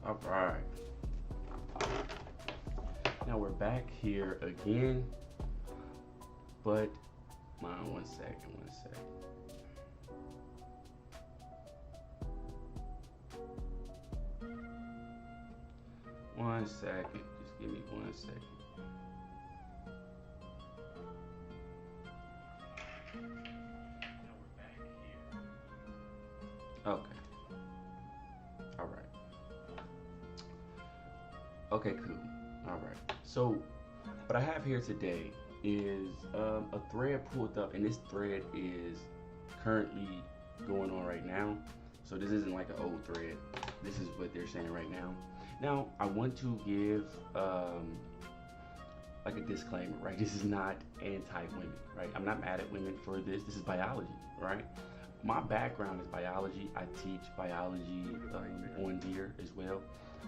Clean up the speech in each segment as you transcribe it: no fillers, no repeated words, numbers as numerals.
All right. Now we're back here again, but one second. One second. Just give me 1 second. Now we're back here. Okay. All right. Okay, cool. All right. So, what I have here today is a thread pulled up, and this thread is currently going on right now. So this isn't like an old thread. This is what they're saying right now. Now, I want to give like a disclaimer, right? This is not anti-women, right? I'm not mad at women for this. This is biology, right? My background is biology. I teach biology on here as well.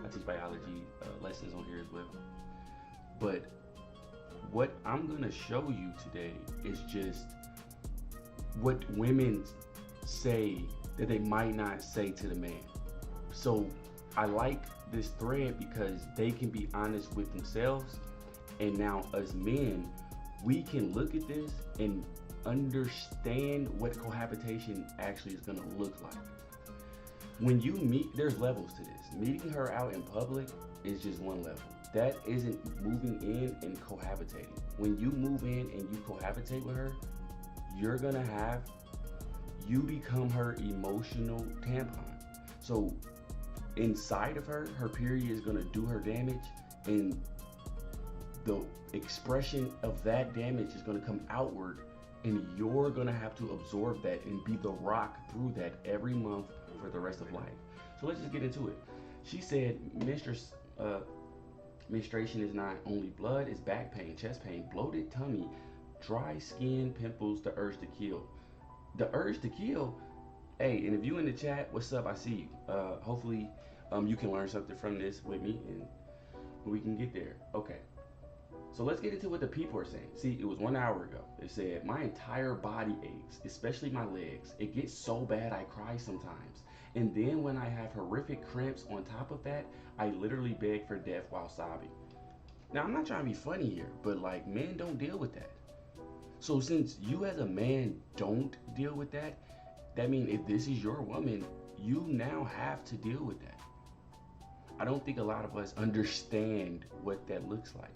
I teach biology lessons on here as well. But what I'm gonna show you today is just what women say that they might not say to the man. So I like this thread because they can be honest with themselves, and now as men, we can look at this and understand what cohabitation actually is gonna look like. When you meet, there's levels to this. Meeting her out in public is just one level. That isn't moving in and cohabitating. When you move in and you cohabitate with her, you're gonna you become her emotional tampon. So inside of her, her period is gonna do her damage, and the expression of that damage is gonna come outward, and you're gonna have to absorb that and be the rock through that every month for the rest of life. So let's just get into it. She said menstruation is not only blood, it's back pain, chest pain, bloated tummy, dry skin, pimples, the urge to kill. The urge to kill, hey, and if you in the chat, what's up? I see you. Hopefully you can learn something from this with me and we can get there. Okay. So let's get into what the people are saying. See, it was 1 hour ago. It said, my entire body aches, especially my legs. It gets so bad I cry sometimes. And then when I have horrific cramps on top of that, I literally beg for death while sobbing. Now, I'm not trying to be funny here, but like, men don't deal with that. So since you as a man don't deal with that, that means if this is your woman, you now have to deal with that. I don't think a lot of us understand what that looks like.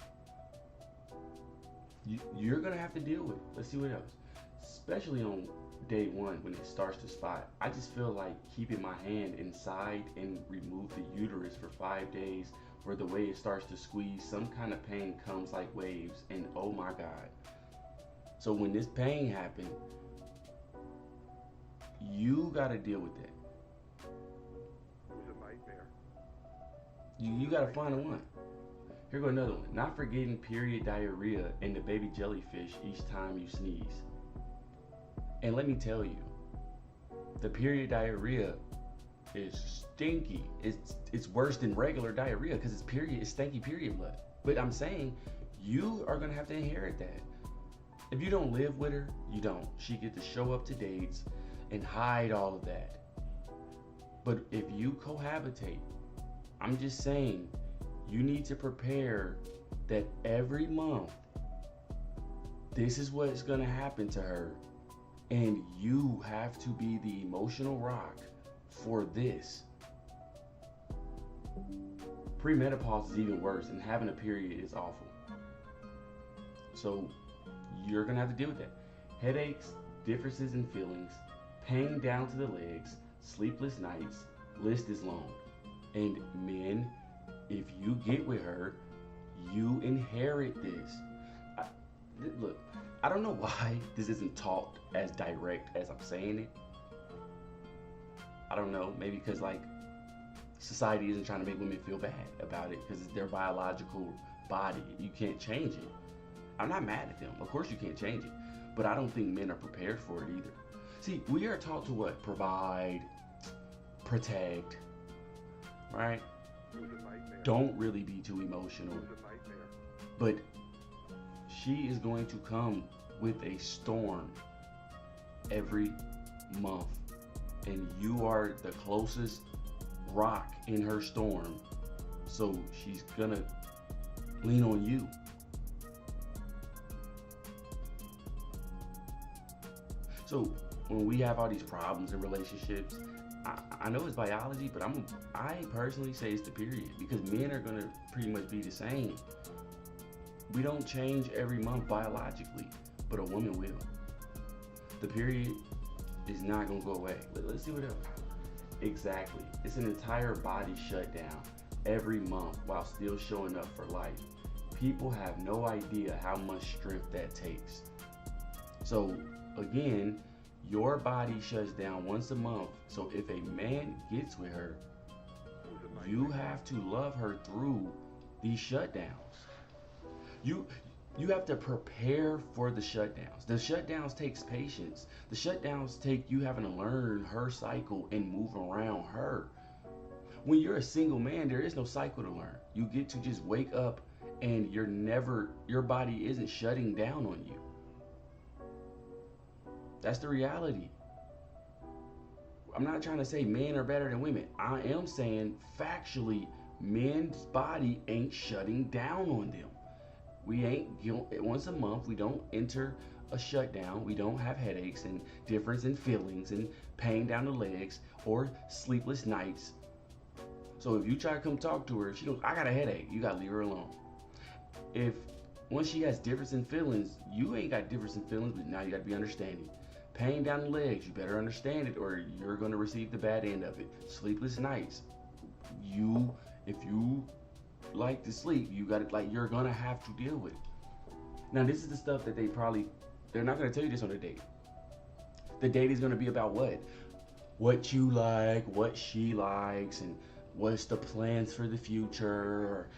You're gonna have to deal with it. Let's see what else. Especially on day one when it starts to spot. I just feel like keeping my hand inside and remove the uterus for 5 days, where the way it starts to squeeze, some kind of pain comes like waves, and oh my God. So when this pain happens, you gotta deal with that. It was a nightmare. You gotta find a one. Here go another one. Not forgetting period diarrhea and the baby jellyfish each time you sneeze. And let me tell you, the period diarrhea is stinky. It's worse than regular diarrhea because it's stinky period blood. But I'm saying you are gonna have to inherit that. If you don't live with her, you don't. She get to show up to dates and hide all of that. But if you cohabitate, I'm just saying, you need to prepare that every month, this is what's gonna happen to her. And you have to be the emotional rock for this. Premenopause is even worse, and having a period is awful. So you're gonna have to deal with that. Headaches, differences in feelings, pain down to the legs, sleepless nights, list is long. And men, if you get with her, you inherit this. Look, I don't know why this isn't taught as direct as I'm saying it. I don't know, maybe because like society isn't trying to make women feel bad about it because it's their biological body. You can't change it. I'm not mad at them. Of course you can't change it. But I don't think men are prepared for it either. See, we are taught to what? Provide, protect, right? It was a nightmare. Don't really be too emotional. It was a nightmare. But she is going to come with a storm every month. And you are the closest rock in her storm, so she's gonna lean on you. So when we have all these problems in relationships, I know it's biology, but I personally say it's the period, because men are gonna pretty much be the same. We don't change every month biologically, but a woman will. The period is not gonna go away. Let's see what else. Exactly. It's an entire body shutdown every month while still showing up for life. People have no idea how much strength that takes. So again, your body shuts down once a month. So if a man gets with her, you have to love her through these shutdowns. You have to prepare for the shutdowns. The shutdowns takes patience. The shutdowns take you having to learn her cycle and move around her. When you're a single man, there is no cycle to learn. You get to just wake up and your body isn't shutting down on you. That's the reality. I'm not trying to say men are better than women. I am saying factually, men's body ain't shutting down on them. We ain't, once a month, we don't enter a shutdown. We don't have headaches and difference in feelings and pain down the legs or sleepless nights. So if you try to come talk to her, she goes, I got a headache. You got to leave her alone. If once she has difference in feelings, you ain't got difference in feelings, but now you got to be understanding. Pain down the legs, you better understand it or you're going to receive the bad end of it. Sleepless nights. If you like to sleep, you're gonna have to deal with it. Now this is the stuff that they're not gonna tell you this on a date. The date is gonna be about what you like, what she likes, and what's the plans for the future,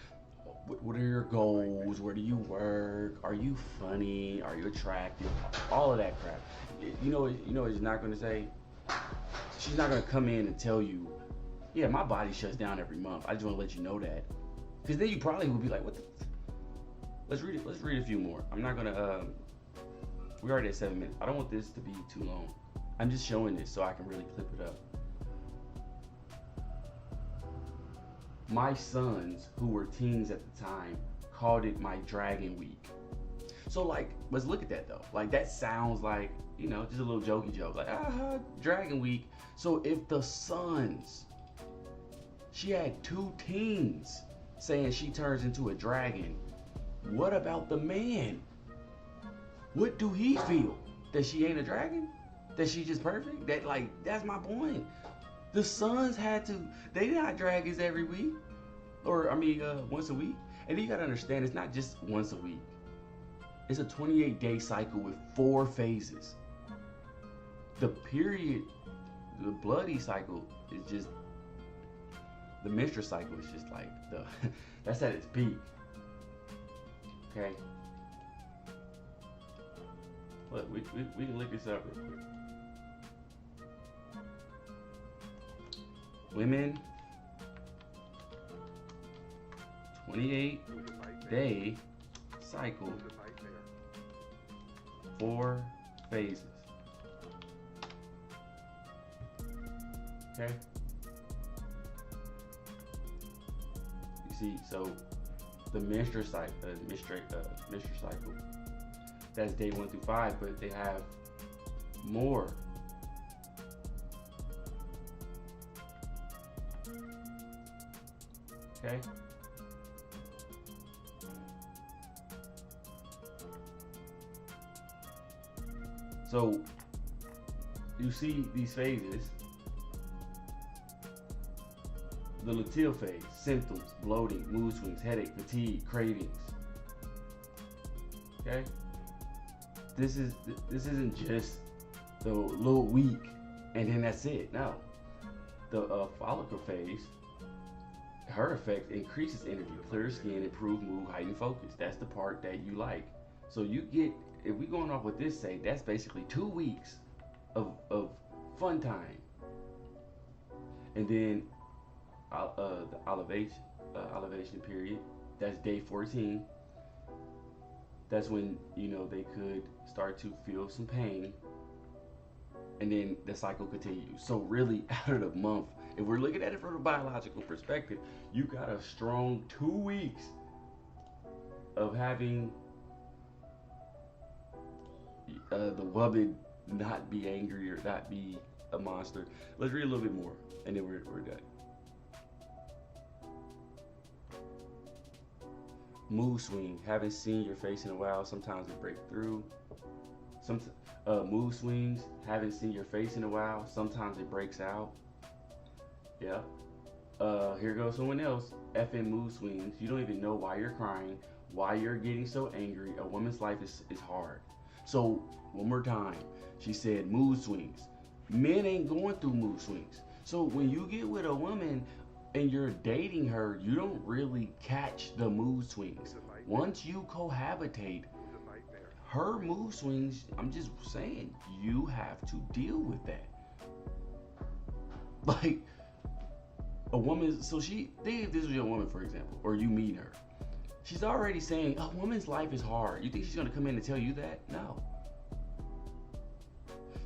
what are your goals, where do you work, are you funny, are you attractive, all of that crap. You know what she's not gonna say? She's not gonna come in and tell you, yeah, my body shuts down every month. I just want to let you know that. Because then you probably would be like, what the? Let's read it. Let's read a few more. I'm not gonna. We're already at 7 minutes. I don't want this to be too long. I'm just showing this so I can really clip it up. My sons, who were teens at the time, called it my dragon week. So let's look at that though. That sounds like, just a little jokey joke. Dragon week. So if the sons, she had 2 teens saying she turns into a dragon, what about the man? What do he feel? That she ain't a dragon? That she just perfect? That's my point. The sons they not dragons every week. Once a week. And then you gotta understand, it's not just once a week. It's a 28-day cycle with 4 phases. The period, the bloody cycle is just, the menstrual cycle is just that's at its peak. Okay? Look, we can look this up real quick. Women, 28-day cycle, 4 phases. Okay? You see, so the menstrual cycle, that's day 1 through 5, but they have more. Okay? So you see these phases. The luteal phase, symptoms, bloating, mood swings, headache, fatigue, cravings. Okay? This isn't just the little week and then that's it. No. The follicle phase, her effect increases energy, clear skin, improved mood, heightened focus. That's the part that you like. So you get, if we going off what this say, that's basically 2 weeks of fun time. And then the elevation period, that's day 14. That's when they could start to feel some pain, and then the cycle continues. So really, out of the month, If we're looking at it from a biological perspective, you got a strong 2 weeks of having the woman not be angry or not be a monster. Let's read a little bit more, and then we're done. Mood swing. Haven't seen your face in a while. Sometimes it breaks through. Some mood swings. Haven't seen your face in a while. Sometimes it breaks out. Yeah. Here goes someone else. FN mood swings. You don't even know why you're crying, why you're getting so angry. A woman's life is hard. So one more time. She said mood swings. Men ain't going through mood swings. So when you get with a woman and you're dating her, you don't really catch the mood swings. Once you cohabitate, her mood swings, I'm just saying, you have to deal with that. Like, a woman, so think if this was your woman, for example, or you meet her. She's already saying, a woman's life is hard. You think she's gonna come in and tell you that? No.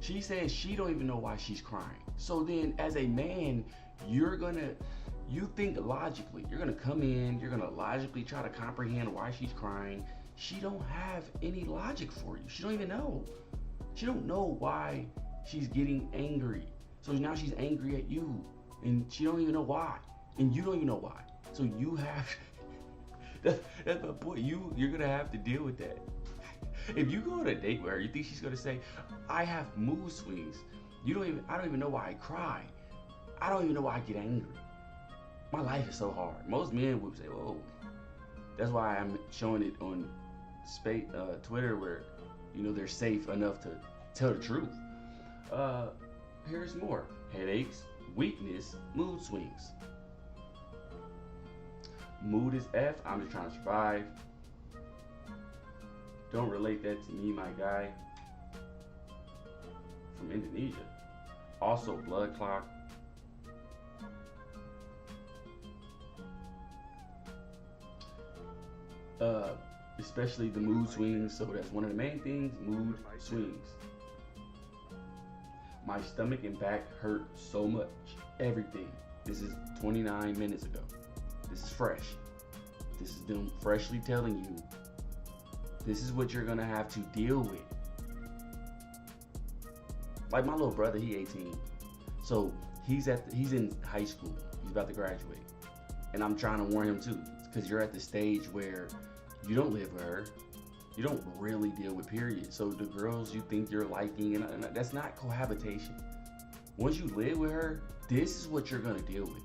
She says she don't even know why she's crying. So then, as a man, you think logically. You're gonna come in, you're gonna logically try to comprehend why she's crying. She don't have any logic for you. She don't even know. She don't know why she's getting angry. So now she's angry at you, and she don't even know why, and you don't even know why. So you have that's my point. You're gonna have to deal with that. If you go on a date with her, you think she's gonna say, "I have mood swings. I don't even know why I cry. I don't even know why I get angry. My life is so hard." Most men would say, "Oh." That's why I'm showing it on Twitter, where they're safe enough to tell the truth. Here's more: headaches, weakness, mood swings. Mood is F. I'm just trying to survive. Don't relate that to me, my guy from Indonesia. Also, blood clot. Especially the mood swings. So that's one of the main things, mood swings. My stomach and back hurt so much. Everything. This is 29 minutes ago. This is fresh. This is them freshly telling you this is what you're gonna have to deal with. Like my little brother, he 18. So he's in high school. He's about to graduate. And I'm trying to warn him too, because you're at the stage where you don't live with her. You don't really deal with periods. So the girls you think you're liking, and that's not cohabitation. Once you live with her, this is what you're gonna deal with.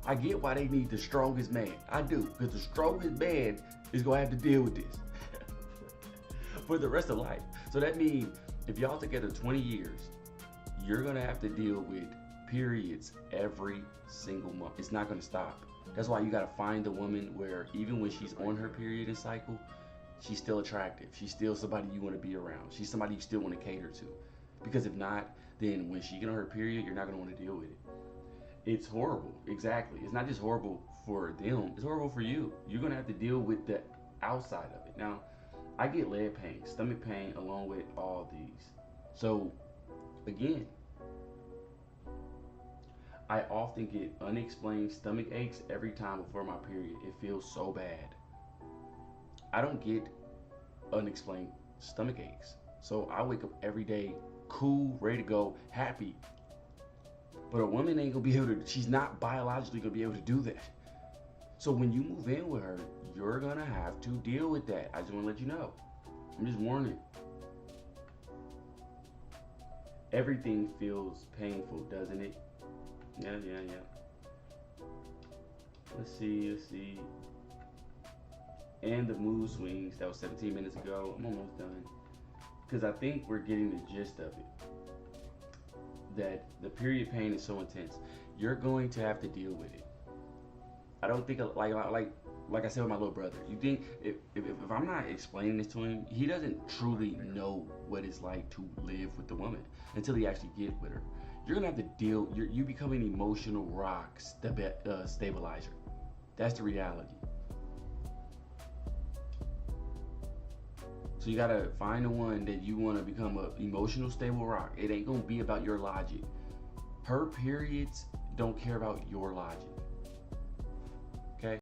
I get why they need the strongest man. I do, because the strongest man is gonna have to deal with this for the rest of life. So that means if y'all together 20 years, you're gonna have to deal with periods every single month. It's not gonna stop. That's why you gotta find a woman where even when she's on her period and cycle, she's still attractive. She's still somebody you wanna be around. She's somebody you still wanna cater to. Because if not, then when she get on her period, you're not gonna wanna deal with it. It's horrible, exactly. It's not just horrible for them, it's horrible for you. You're gonna have to deal with the outside of it. Now, I get leg pain, stomach pain, along with all these. So, again, I often get unexplained stomach aches every time before my period. It feels so bad. I don't get unexplained stomach aches. So I wake up every day cool, ready to go, happy. But a woman ain't gonna be able to, she's not biologically gonna be able to do that. So when you move in with her, you're gonna have to deal with that. I just wanna let you know. I'm just warning. Everything feels painful, doesn't it? Yeah. Let's see. And the mood swings, that was 17 minutes ago. I'm almost done. Because I think we're getting the gist of it. That the period pain is so intense. You're going to have to deal with it. I don't think, like I said with my little brother, you think if I'm not explaining this to him, he doesn't truly know what it's like to live with the woman until he actually get with her. You're gonna have to deal. You become an emotional rock stabilizer. That's the reality. So you gotta find the one that you want to become an emotional stable rock. It ain't gonna be about your logic. Her periods don't care about your logic.